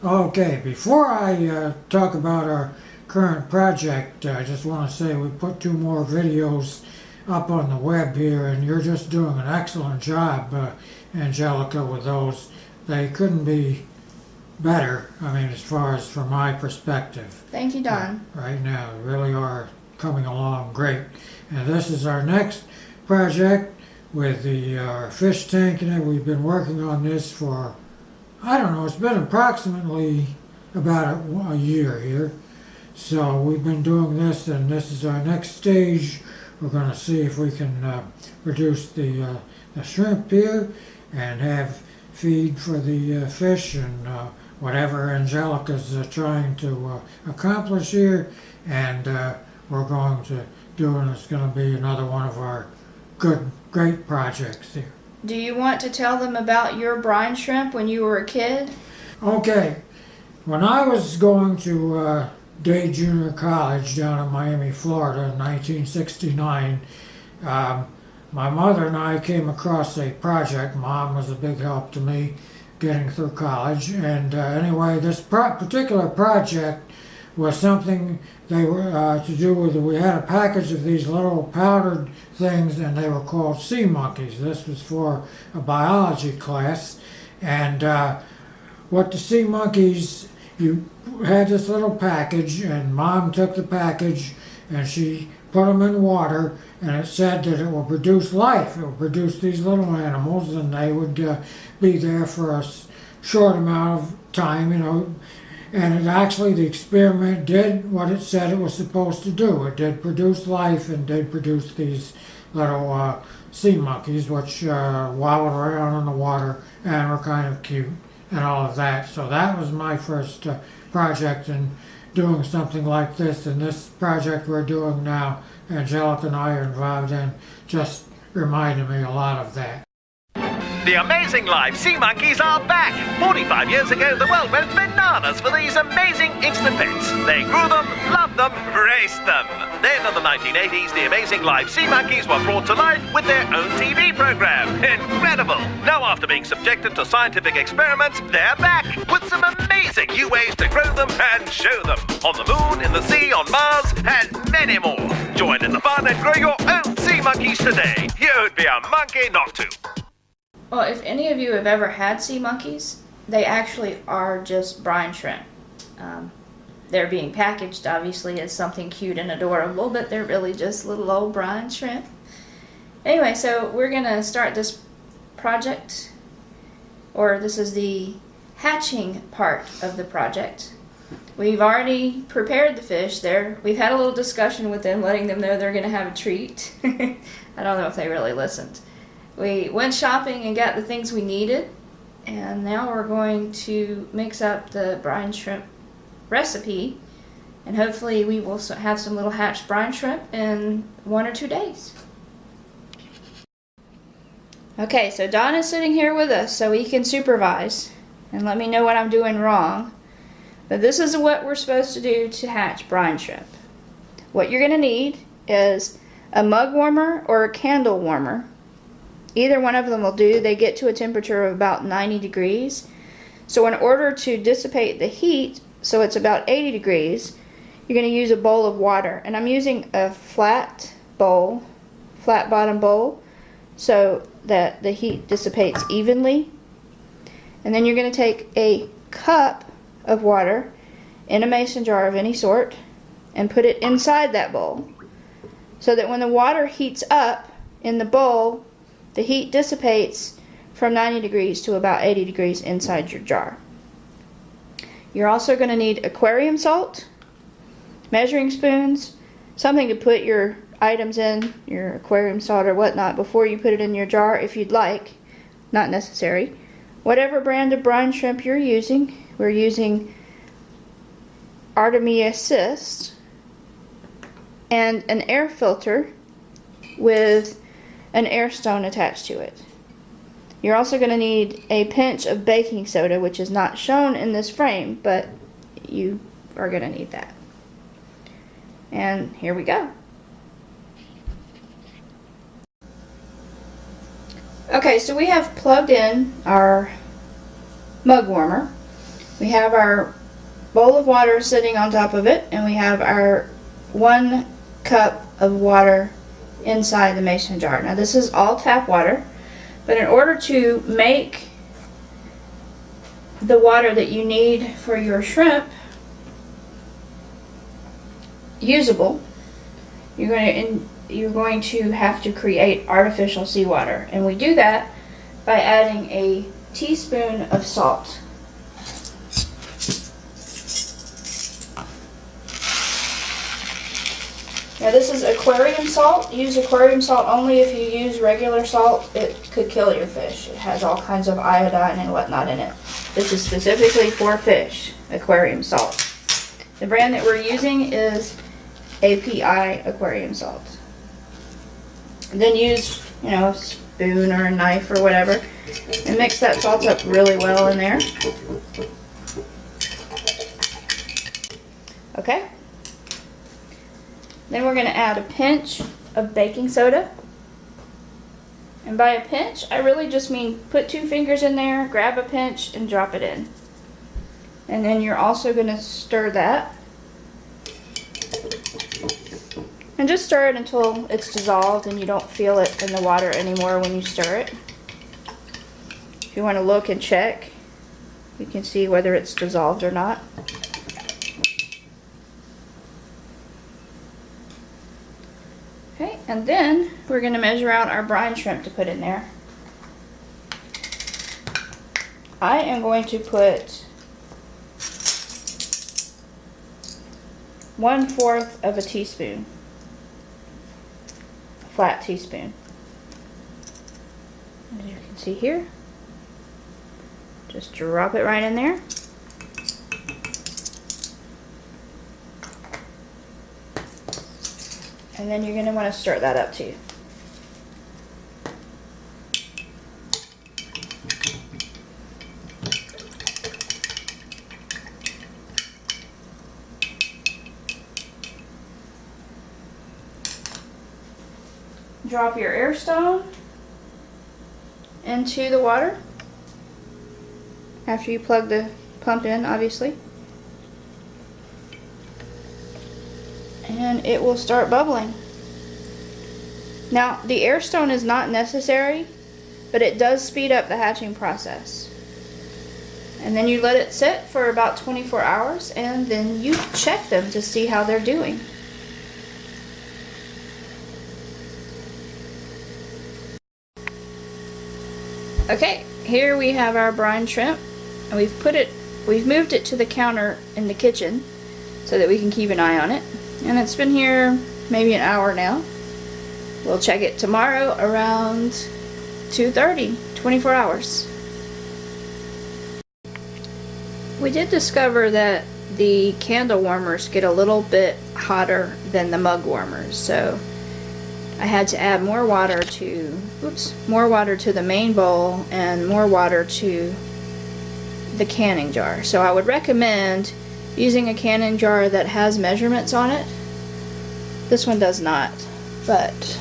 Okay, before I talk about our current project, I just want to say we put 2 more videos up on the web here, and you're just doing an excellent job, Angelica, with those. They couldn't be better, I mean, as far as from my perspective. Thank you, Don. Right now, they really are coming along great. And this is our next project with the fish tank, and we've been working on this for, I don't know, it's been approximately about a year here. So we've been doing this, and this is our next stage. We're going to see if we can reduce the shrimp here and have feed for the fish and whatever Angelica's trying to accomplish here. And we're going to do, and it's going to be another one of our great projects here. Do you want to tell them about your brine shrimp when you were a kid? Okay, when I was going to Day Junior College down in Miami, Florida in 1969, my mother and I came across a project. Mom was a big help to me getting through college, and anyway, this particular project was something they were to do with. We had a package of these little powdered things, and they were called sea monkeys. This was for a biology class, and what the sea monkeys, you had this little package, and Mom took the package and she put them in water, and it said that it will produce life. It will produce these little animals, and they would be there for a short amount of time, you know. And it actually, the experiment did what it said it was supposed to do. It did produce life and did produce these little sea monkeys, which wobbled around in the water and were kind of cute and all of that. So that was my first project in doing something like this. And this project we're doing now, Angelica and I are involved in, just reminded me a lot of that. The amazing live sea monkeys are back! 45 years ago, the world went bananas for these amazing instant pets. They grew them, loved them, raced them. Then in the 1980s, the amazing live sea monkeys were brought to life with their own TV program. Incredible! Now, after being subjected to scientific experiments, they're back with some amazing new ways to grow them and show them. On the moon, in the sea, on Mars, and many more. Join in the fun and grow your own sea monkeys today. You'd be a monkey not to. Well, if any of you have ever had sea monkeys, they actually are just brine shrimp. They're being packaged, obviously, as something cute and adorable, but they're really just little old brine shrimp. Anyway, so we're going to start this project, or this is the hatching part of the project. We've already prepared the fish there. We've had a little discussion with them, letting them know they're going to have a treat. I don't know if they really listened. We went shopping and got the things we needed, and now we're going to mix up the brine shrimp recipe, and hopefully we will have some little hatched brine shrimp in 1 or 2 days. Okay, so Don is sitting here with us so he can supervise and let me know what I'm doing wrong. But this is what we're supposed to do to hatch brine shrimp. What you're going to need is a mug warmer or a candle warmer. Either one of them will do. They get to a temperature of about 90 degrees. So in order to dissipate the heat, so it's about 80 degrees, you're going to use a bowl of water. And I'm using a flat bowl, flat bottom bowl, so that the heat dissipates evenly. And then you're going to take a cup of water in a mason jar of any sort and put it inside that bowl, so that when the water heats up in the bowl, the heat dissipates from 90 degrees to about 80 degrees inside your jar. You're also going to need aquarium salt, measuring spoons, something to put your items in, your aquarium salt or whatnot, before you put it in your jar if you'd like. Not necessary. Whatever brand of brine shrimp you're using, we're using Artemia Cyst, and an air filter with an air stone attached to it. You're also going to need a pinch of baking soda, which is not shown in this frame, but you are going to need that. And here we go. Okay, so we have plugged in our mug warmer, We have our bowl of water sitting on top of it, and we have our 1 cup of water inside the mason jar. Now this is all tap water, but in order to make the water that you need for your shrimp usable, you're going to have to create artificial seawater, and we do that by adding a teaspoon of salt. Now this is aquarium salt. Use aquarium salt only. If you use regular salt, it could kill your fish. It has all kinds of iodine and whatnot in it. This is specifically for fish, aquarium salt. The brand that we're using is API aquarium salt. And then use, a spoon or a knife or whatever, and mix that salt up really well in there. Okay. Then we're going to add a pinch of baking soda. And by a pinch, I really just mean put 2 fingers in there, grab a pinch, and drop it in. And then you're also going to stir that. And just stir it until it's dissolved and you don't feel it in the water anymore when you stir it. If you want to look and check, you can see whether it's dissolved or not. Okay, and then we're going to measure out our brine shrimp to put in there. I am going to put 1/4 of a teaspoon, a flat teaspoon. As you can see here, just drop it right in there. And then you're going to want to stir that up too. Drop your air stone into the water after you plug the pump in, obviously. And it will start bubbling. Now, the air stone is not necessary, but it does speed up the hatching process. And then you let it sit for about 24 hours, and then you check them to see how they're doing. Okay, here we have our brine shrimp, and we've moved it to the counter in the kitchen so that we can keep an eye on it. And it's been here maybe an hour now. We'll check it tomorrow around 2:30, 24 hours. We did discover that the candle warmers get a little bit hotter than the mug warmers, so I had to add more water to the main bowl and more water to the canning jar. So I would recommend using a canning jar that has measurements on it. This one does not, but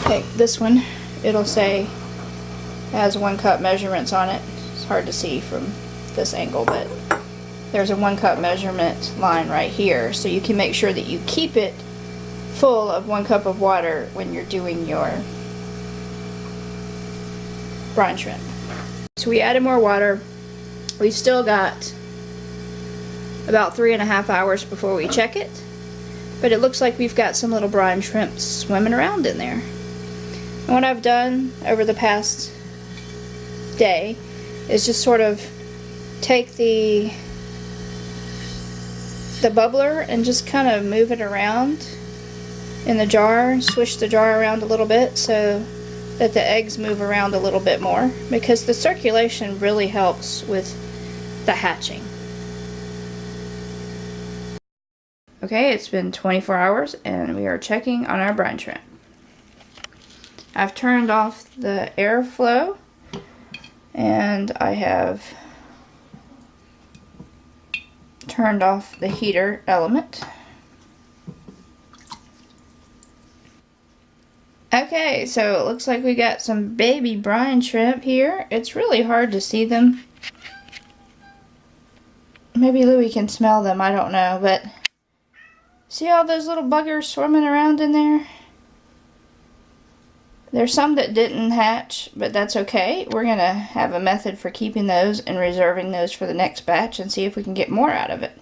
okay, this one, it'll say has 1 cup measurements on it. It's hard to see from this angle, but there's a 1 cup measurement line right here, so you can make sure that you keep it full of 1 cup of water when you're doing your brine shrimp. So we added more water. We've still got about 3.5 hours before we check it, but it looks like we've got some little brine shrimp swimming around in there. And what I've done over the past day is just sort of take the bubbler and just kind of move it around in the jar, swish the jar around a little bit so that the eggs move around a little bit more, because the circulation really helps with the hatching. Okay, it's been 24 hours and we are checking on our brine shrimp. I've turned off the airflow and I have turned off the heater element. Okay, so it looks like we got some baby brine shrimp here. It's really hard to see them maybe Louie can smell them, I don't know, but see all those little buggers swimming around in there? There's some that didn't hatch, but that's okay. We're going to have a method for keeping those and reserving those for the next batch and see if we can get more out of it.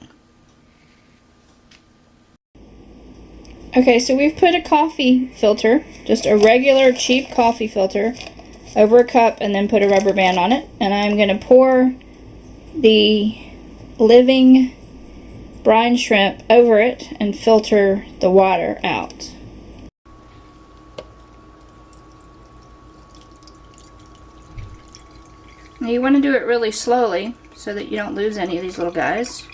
Okay, so we've put a coffee filter, just a regular cheap coffee filter, over a cup and then put a rubber band on it. And I'm going to pour the living brine shrimp over it and filter the water out. Now you want to do it really slowly so that you don't lose any of these little guys.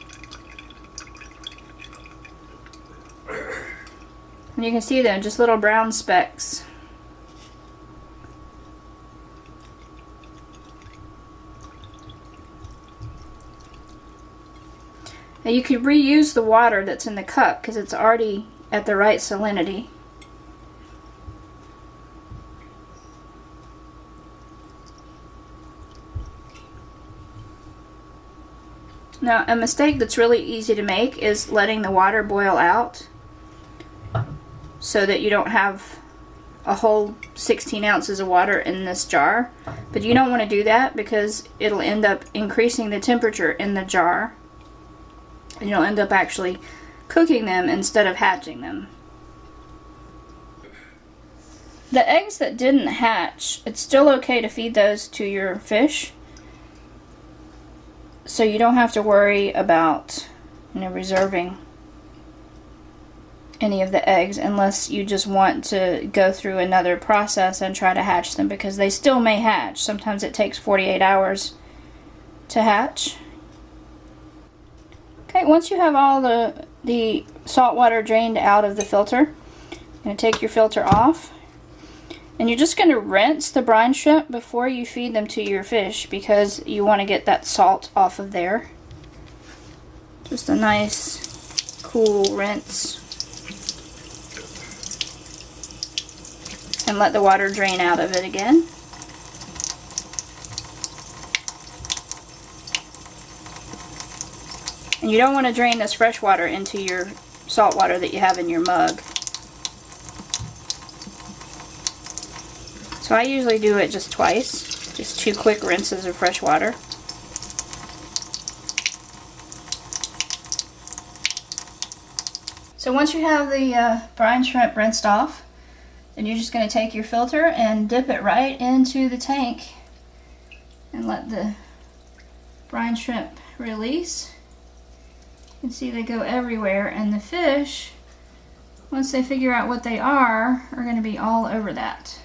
And you can see them, just little brown specks. Now you could reuse the water that's in the cup because it's already at the right salinity. Now, a mistake that's really easy to make is letting the water boil out so that you don't have a whole 16 ounces of water in this jar. But you don't want to do that because it'll end up increasing the temperature in the jar. And you'll end up actually cooking them instead of hatching them. The eggs that didn't hatch, it's still okay to feed those to your fish. So you don't have to worry about, reserving any of the eggs unless you just want to go through another process and try to hatch them, because they still may hatch. Sometimes it takes 48 hours to hatch. Okay, once you have all the salt water drained out of the filter, you're going to take your filter off. And you're just going to rinse the brine shrimp before you feed them to your fish because you want to get that salt off of there. Just a nice, cool rinse. And let the water drain out of it again. And you don't want to drain this fresh water into your salt water that you have in your mug. So I usually do it just twice, just 2 quick rinses of fresh water. So once you have the brine shrimp rinsed off, then you're just going to take your filter and dip it right into the tank and let the brine shrimp release. You can see they go everywhere, and the fish, once they figure out what they are going to be all over that.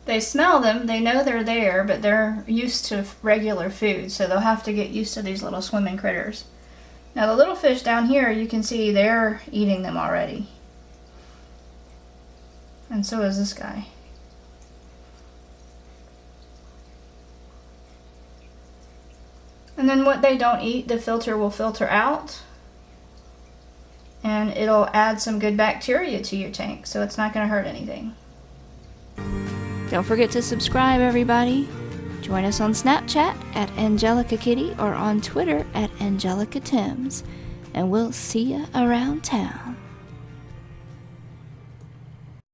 They smell them, they know they're there, but they're used to regular food, so they'll have to get used to these little swimming critters. Now the little fish down here, you can see they're eating them already. And so is this guy. And then what they don't eat, the filter will filter out. And it'll add some good bacteria to your tank, so it's not going to hurt anything. Don't forget to subscribe, everybody. Join us on Snapchat at Angelica Kitty or on Twitter at Angelica Timms. And we'll see you around town.